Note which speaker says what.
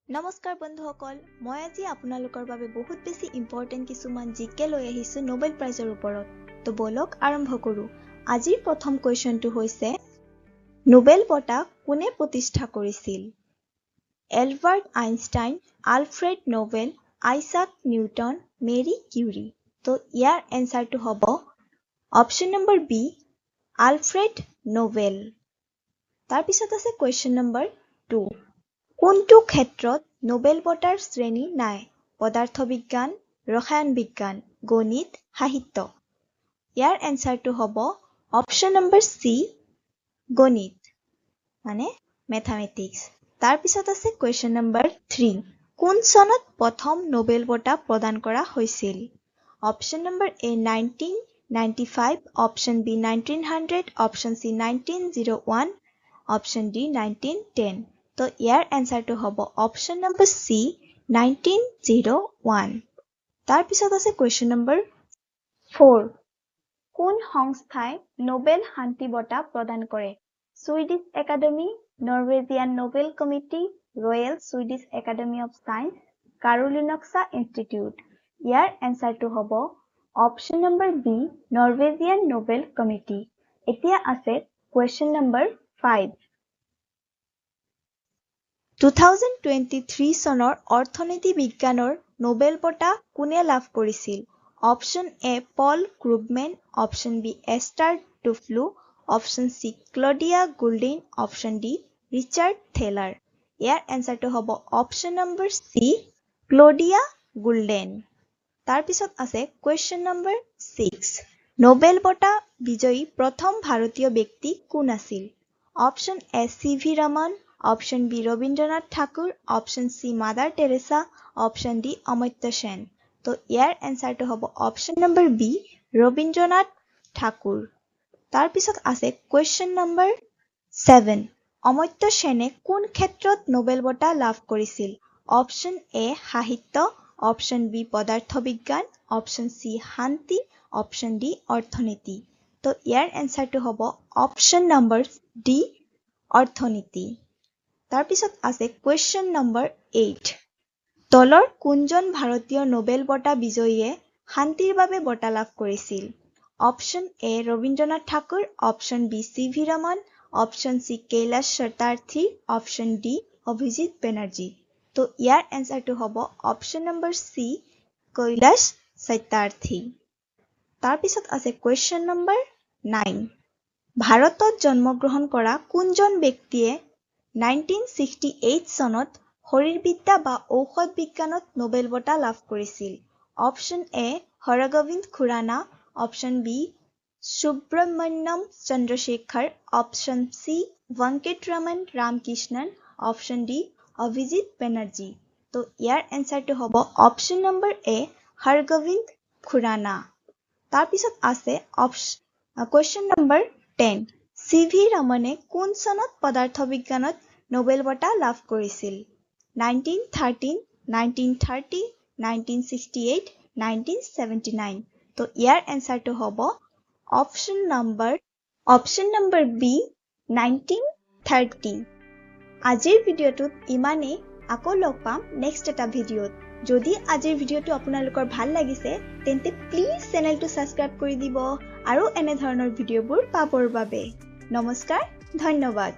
Speaker 1: নমস্কাৰ বন্ধুসকল, মই আজি আপোনালোকৰ বাবে বহুত বেছি ইম্পৰ্টেণ্ট কিছুমান জিকে লৈ আহিছোঁ নোবেল প্ৰাইজৰ ওপৰত। তো বলক আৰম্ভ কৰোঁ। আজিৰ প্ৰথম কুৱেশ্যনটো হৈছে নোবেল বঁটা কোনে প্ৰতিষ্ঠা কৰিছিল? Albert Einstein, Alfred Nobel, Isaac Newton, Marie Curie. তো ইয়াৰ এনচাৰটো হ'ব option number B, Alfred Nobel. তাৰপিছত আছে কুৱেশ্যন নম্বৰ 2। কোনটো ক্ষেত্ৰত নোবেল বঁটাৰ শ্ৰেণী নাই? পদাৰ্থ বিজ্ঞান, ৰসায়ন বিজ্ঞান, গণিত, সাহিত্য। ইয়াৰ এনচাৰটো হ'ব অপশ্যন নম্বৰ চি, গণিত মানে মেথামেটিক্স। তাৰপিছত আছে কুৱেশ্যন নম্বৰ 3। কোন চনত প্ৰথম নোবেল বঁটা প্ৰদান কৰা হৈছিল? Option number A 1995, option B 1900, option C 1901, option D 1910। তো ইয়াৰ এনচাৰটো হ'ব অপশ্যন নম্বৰ চি 1901। তাৰপিছত আছে কুৱেশ্যন নম্বৰ 4। কোন সংস্থাই নোবেল শান্তি বঁটা প্ৰদান কৰে? Swedish Academy, Norwegian Nobel Committee, Royal Swedish Academy of Science, Karolinska Institute. ইয়াৰ এনচাৰটো হ'ব option number B, Norwegian Nobel Committee. এতিয়া আছে কুৱেশ্যন নম্বৰ 5। 2023 চনৰ অৰ্থনীতি বিজ্ঞানৰ নোবেল বঁটা কোনে লাভ কৰিছিল? Option A Paul Krugman, option B Esther Duflo, option C Claudia Goldin, option D Richard Thaler. ইয়াৰ এনচাৰটো হ'ব option number C, Claudia Goldin. তাৰপিছত আছে কুৱেশ্যন নম্বৰ 6। নোবেল বঁটা বিজয়ী প্ৰথম ভাৰতীয় ব্যক্তি কোন আছিল? Option A C V Raman, option B Rabindranath Thakur, option C Mother Teresa, option D Amartya Sen. তো ইয়াৰ এনচাৰটো হ'ব option number B, Rabindranath Thakur. তাৰপিছত আছে কুৱেশ্যন নম্বৰ 7। অমৰ্ত্য সেনে কোন ক্ষেত্ৰত নোবেল বঁটা লাভ কৰিছিল? অপশ্যন এ সাহিত্য, অপশ্যন বি পদাৰ্থ বিজ্ঞান, অপশ্যন চি শান্তি, অপশ্যন ডি অৰ্থনীতি। তো ইয়াৰ এনচাৰটো হ'ব অপশ্যন নম্বৰ ডি অৰ্থনীতি। তাৰপিছত আছে কুৱেশ্যন নম্বৰ 8। তলৰ কোনজন ভাৰতীয় নোবেল বঁটা বিজয়ীয়ে শান্তিৰ বাবে বঁটা লাভ কৰিছিল? Option A Rabindranath Thakur, option B C V Raman, option C Kailash Satyarthi, option D Abhijit Banerjee. তো ইয়াৰ এনচাৰটো হ'ব option number C, Kailash Satyarthi. তাৰপিছত আছে কুৱেশ্যন নম্বৰ 9। ভাৰতত জন্মগ্ৰহণ কৰা কোনজন ব্যক্তিয়ে 1968 চনত শৰীৰবিদ্যা বা ঔষধ বিজ্ঞানত নোবেল বঁটা লাভ কৰিছিল? Option A Hargobind Khorana, option B Subrahmanyan Chandrasekhar, option C Venkatraman Ramakrishnan, option D Abhijit Banerjee. তো ইয়াৰ এনচাৰটো হ'ব option number A Hargobind Khorana. তাৰপিছত আছে কুৱেশ্যন নম্বৰ 10। চি ভি ৰমনে কোন চনত পদাৰ্থ বিজ্ঞানত নোবেল বঁটা লাভ কৰিছিল? 1913, 1930, 1968, 1979। তো ইয়াৰ এনচাৰটো হ'ব অপশ্যন নম্বৰ বি 1930। আজিৰ ভিডিঅ'টোত ইমানেই। আকৌ লগ পাম নেক্সট এটা ভিডিঅ'ত। যদি আজিৰ ভিডিঅ'টো আপোনালোকৰ ভাল লাগিছে তেন্তে প্লিজ চেনেলটো ছাবস্ক্ৰাইব কৰি দিব আৰু এনেধৰণৰ ভিডিঅ'বোৰ পাবৰ বাবে। নমস্কাৰ, ধন্যবাদ।